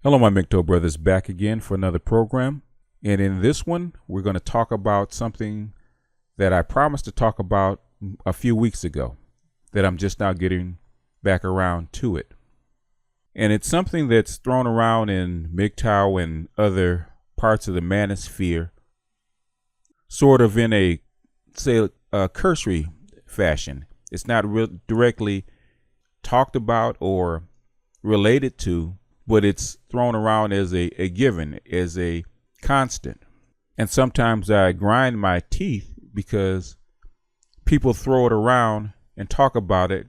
Hello, my MGTOW brothers, back again for another program. And in this one, we're going to talk about something that I promised to talk about a few weeks ago, that I'm just now getting back around to it. And it's something that's thrown around in MGTOW and other parts of the manosphere, sort of in a, say, a cursory fashion. It's not directly talked about or related to, but it's thrown around as a given, as a constant. And sometimes I grind my teeth because people throw it around and talk about it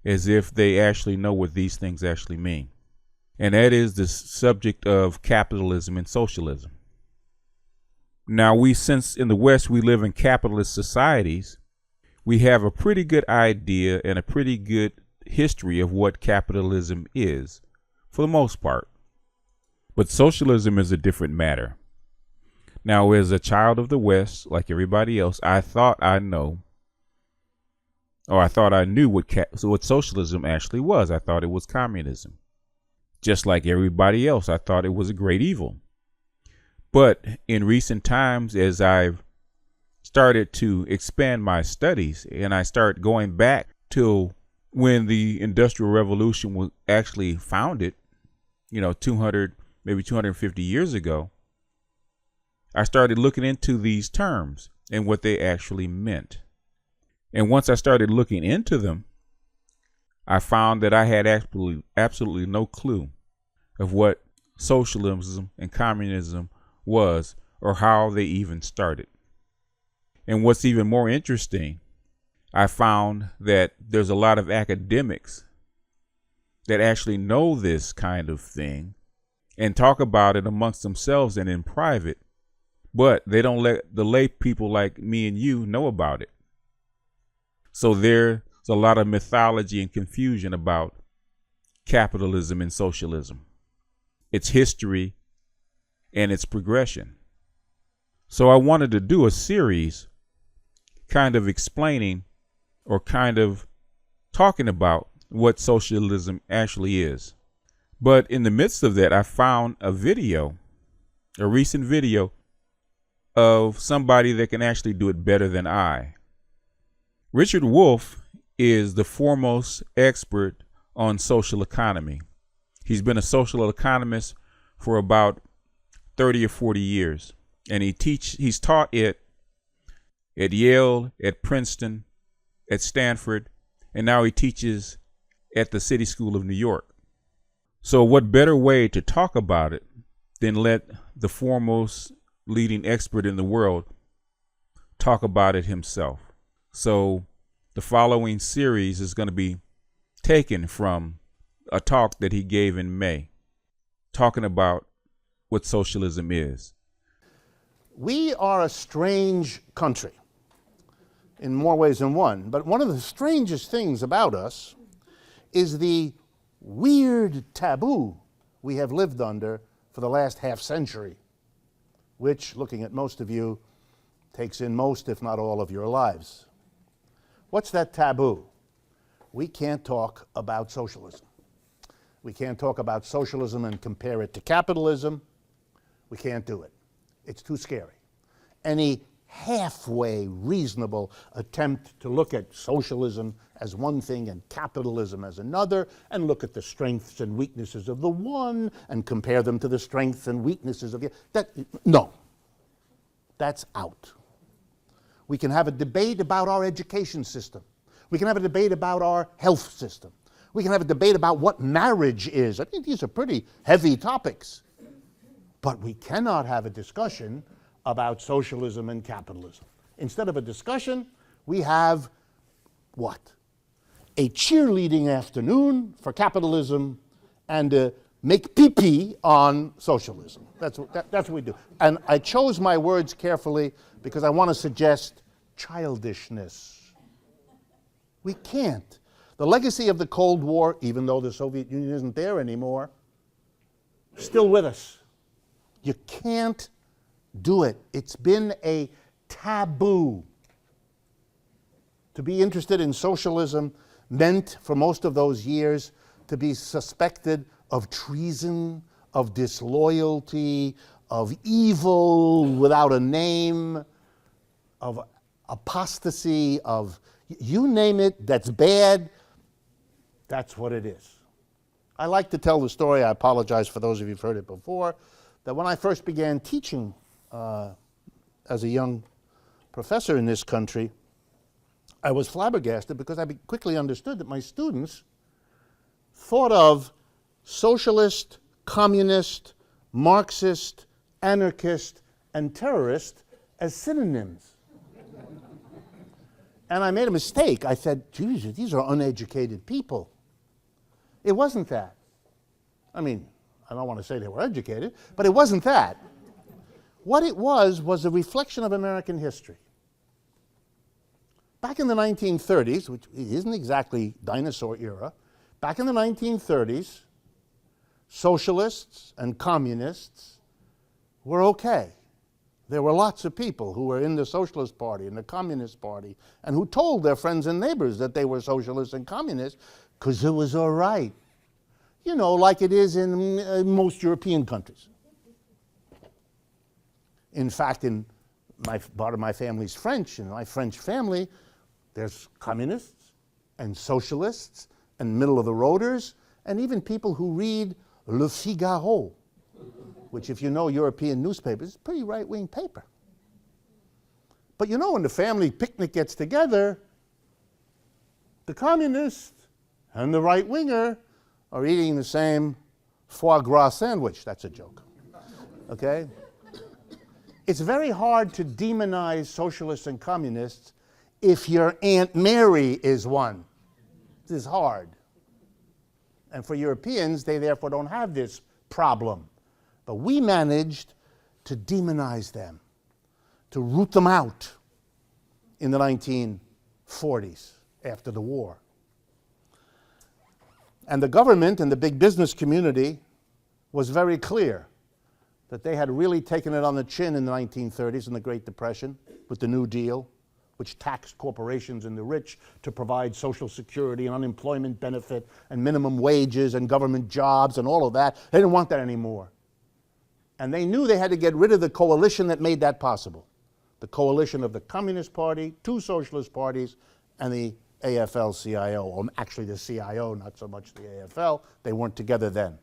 as if they actually know what these things actually mean. And that is the subject of capitalism and socialism. Now, since in the West we live in capitalist societies, we have a pretty good idea and a pretty good history of what capitalism is, for the most part. But socialism is a different matter. Now, as a child of the West, like everybody else, I thought I knew what socialism actually was. I thought it was communism. Just like everybody else, I thought it was a great evil. But in recent times, as I've started to expand my studies and I start going back to when the Industrial Revolution was actually founded, 200, maybe 250 years ago, I started looking into these terms and what they actually meant. And once I started looking into them, I found that I had absolutely no clue of what socialism and communism was or how they even started. And what's even more interesting, I found that there's a lot of academics that actually know this kind of thing and talk about it amongst themselves and in private, but they don't let the lay people like me and you know about it. So there's a lot of mythology and confusion about capitalism and socialism, its history and its progression. So I wanted to do a series kind of explaining or kind of talking about what socialism actually is. But in the midst of that, I found a recent video of somebody that can actually do it better than I. Richard Wolff is the foremost expert on social economy. He's been a social economist for about 30 or 40 years. And he's taught it at Yale, at Princeton, at Stanford, and now he teaches at the City School of New York. So what better way to talk about it than let the foremost leading expert in the world talk about it himself? So the following series is going to be taken from a talk that he gave in May, talking about what socialism is. We are a strange country in more ways than one, but one of the strangest things about us is the weird taboo we have lived under for the last half century, which, looking at most of you, takes in most, if not all, of your lives. What's that taboo? We can't talk about socialism. We can't talk about socialism and compare it to capitalism. We can't do it. It's too scary. Any halfway reasonable attempt to look at socialism as one thing and capitalism as another, and look at the strengths and weaknesses of the one and compare them to the strengths and weaknesses of the other, no, that's out. We can have a debate about our education system. We can have a debate about our health system. We can have a debate about what marriage is. I think these are pretty heavy topics. But we cannot have a discussion about socialism and capitalism. Instead of a discussion, we have what? A cheerleading afternoon for capitalism and a make pee-pee on socialism. That's what we do. And I chose my words carefully because I want to suggest childishness. We can't. The legacy of the Cold War, even though the Soviet Union isn't there anymore, still with us. You can't do it. It's been a taboo. To be interested in socialism meant, for most of those years, to be suspected of treason, of disloyalty, of evil without a name, of apostasy, of you name it that's bad, that's what it is. I like to tell the story, I apologize for those of you who've heard it before, that when I first began teaching as a young professor in this country, I was flabbergasted because I quickly understood that my students thought of socialist, communist, Marxist, anarchist, and terrorist as synonyms. And I made a mistake. I said, geez, these are uneducated people. It wasn't that. I mean, I don't want to say they were educated, but it wasn't that. What it was a reflection of American history. Back in the 1930s, which isn't exactly dinosaur era, back in the 1930s, socialists and communists were okay. There were lots of people who were in the Socialist Party and the Communist Party and who told their friends and neighbors that they were socialists and communists because it was all right. You know, like it is in most European countries. In fact, in part of my family's French, in my French family, there's communists and socialists and middle-of-the-roaders and even people who read Le Figaro, which, if you know European newspapers, is a pretty right-wing paper. But you know, when the family picnic gets together, the communist and the right-winger are eating the same foie gras sandwich. That's a joke, okay? It's very hard to demonize socialists and communists if your Aunt Mary is one. This is hard. And for Europeans, they therefore don't have this problem. But we managed to demonize them, to root them out in the 1940s after the war. And the government and the big business community was very clear that they had really taken it on the chin in the 1930s in the Great Depression with the New Deal, which taxed corporations and the rich to provide Social Security and unemployment benefit and minimum wages and government jobs and all of that. They didn't want that anymore. And they knew they had to get rid of the coalition that made that possible. The coalition of the Communist Party, two socialist parties, and the AFL-CIO, or actually the CIO, not so much the AFL. They weren't together then.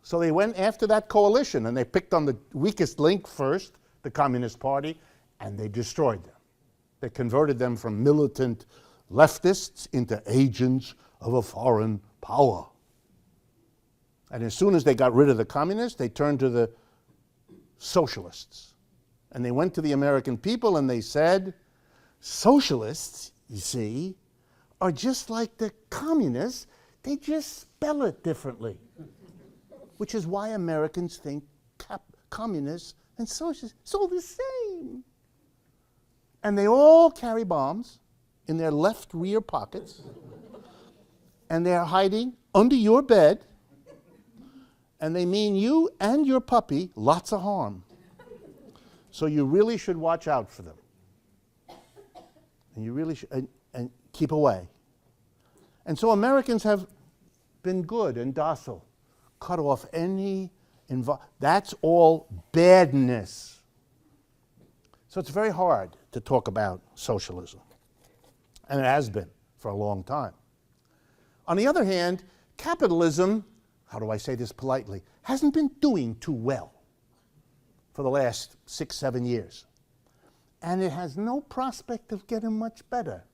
So they went after that coalition, and they picked on the weakest link first, the Communist Party, and they destroyed them. They converted them from militant leftists into agents of a foreign power. And as soon as they got rid of the communists, they turned to the socialists. And they went to the American people and they said, socialists, you see, are just like the communists, they just spell it differently. Which is why Americans think communists and socialists, it's all the same. And they all carry bombs in their left rear pockets, and they're hiding under your bed, and they mean you and your puppy lots of harm. So you really should watch out for them. And you really should, and keep away. And so Americans have been good and docile. Cut off any that's all badness. So it's very hard to talk about socialism. And it has been for a long time. On the other hand, capitalism, how do I say this politely, hasn't been doing too well for the last 6-7 years. And it has no prospect of getting much better.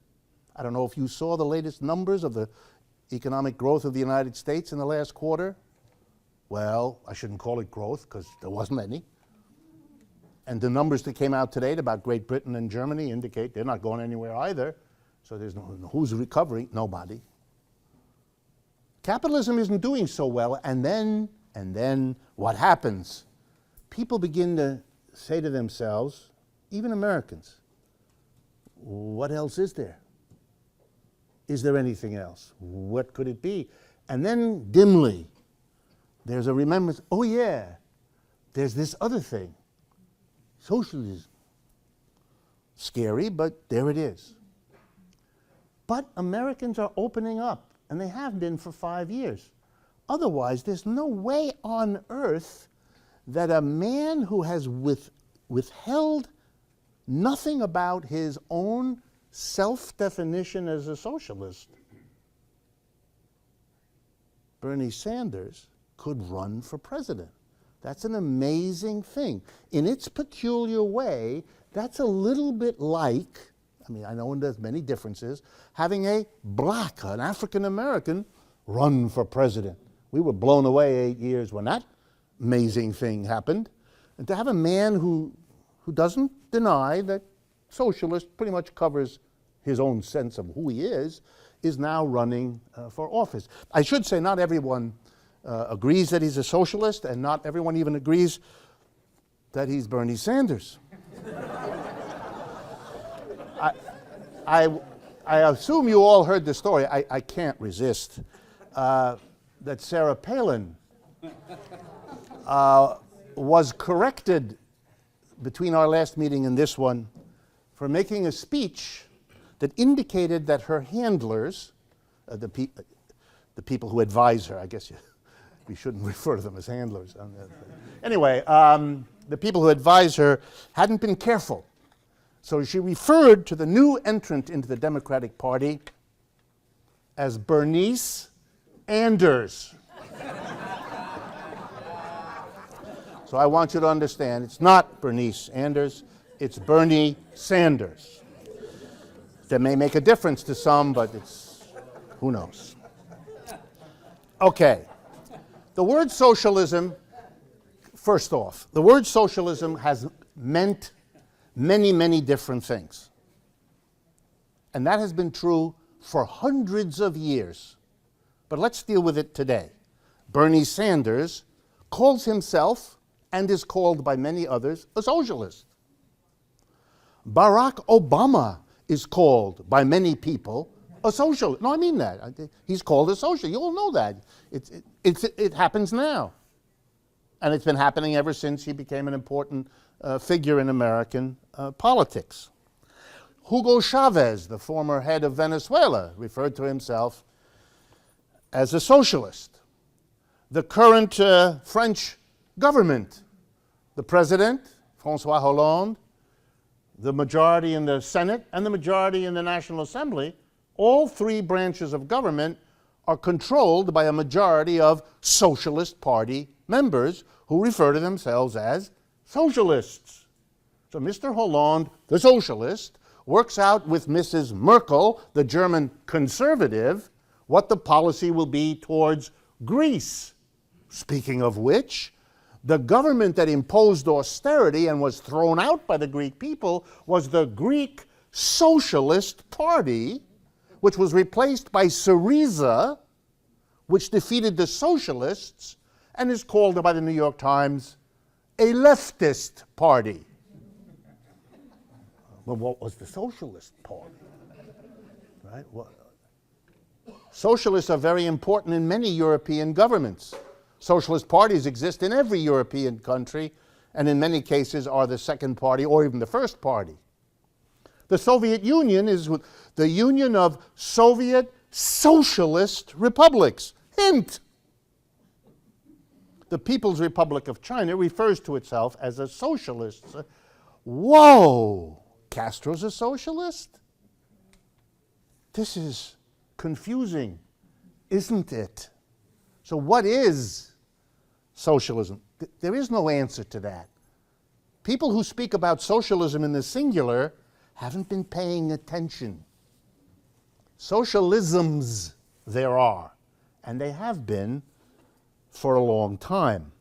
I don't know if you saw the latest numbers of the economic growth of the United States in the last quarter. Well, I shouldn't call it growth because there wasn't any. And the numbers that came out today about Great Britain and Germany indicate they're not going anywhere either. So there's who's recovering? Nobody. Capitalism isn't doing so well, and then what happens? People begin to say to themselves, even Americans, what else is there? Is there anything else? What could it be? And then dimly, there's a remembrance, oh yeah, there's this other thing, socialism. Scary, but there it is. But Americans are opening up, and they have been for 5 years. otherwise, there's no way on earth that a man who has withheld nothing about his own self-definition as a socialist, Bernie Sanders, could run for president. That's an amazing thing. In its peculiar way, that's a little bit like, I mean, I know there's many differences, having a black, an African American, run for president. We were blown away 8 years when that amazing thing happened. And to have a man who doesn't deny that socialist pretty much covers his own sense of who he is now running for office. I should say not everyone agrees that he's a socialist, and not everyone even agrees that he's Bernie Sanders. I assume you all heard the story. I can't resist. That Sarah Palin was corrected between our last meeting and this one for making a speech that indicated that her handlers, the people who advise her, I guess we shouldn't refer to them as handlers. Anyway, the people who advise her hadn't been careful. So she referred to the new entrant into the Democratic Party as Bernice Anders. So I want you to understand, it's not Bernice Anders, it's Bernie Sanders. That may make a difference to some, but it's, who knows. Okay, the word socialism, first off, the word socialism has meant many, many different things. And that has been true for hundreds of years. But let's deal with it today. Bernie Sanders calls himself, and is called by many others, a socialist. Barack Obama is called by many people a socialist. No, I mean that. He's called a socialist. You all know that. It happens now. And it's been happening ever since he became an important figure in American politics. Hugo Chavez, the former head of Venezuela, referred to himself as a socialist. The current French government, the president, François Hollande, the majority in the Senate, and the majority in the National Assembly, all three branches of government are controlled by a majority of Socialist Party members who refer to themselves as socialists. So Mr. Hollande, the socialist, works out with Mrs. Merkel, the German conservative, what the policy will be towards Greece. Speaking of which, the government that imposed austerity and was thrown out by the Greek people was the Greek Socialist Party, which was replaced by Syriza, which defeated the socialists and is called by the New York Times a leftist party. Well, what was the Socialist Party? Right? Well, socialists are very important in many European governments. Socialist parties exist in every European country, and in many cases are the second party or even the first party. The Soviet Union is the union of Soviet socialist republics. Hint! The People's Republic of China refers to itself as a socialist. Whoa! Castro's a socialist? This is confusing, isn't it? So what is socialism? There is no answer to that. People who speak about socialism in the singular haven't been paying attention. Socialisms there are, and they have been for a long time.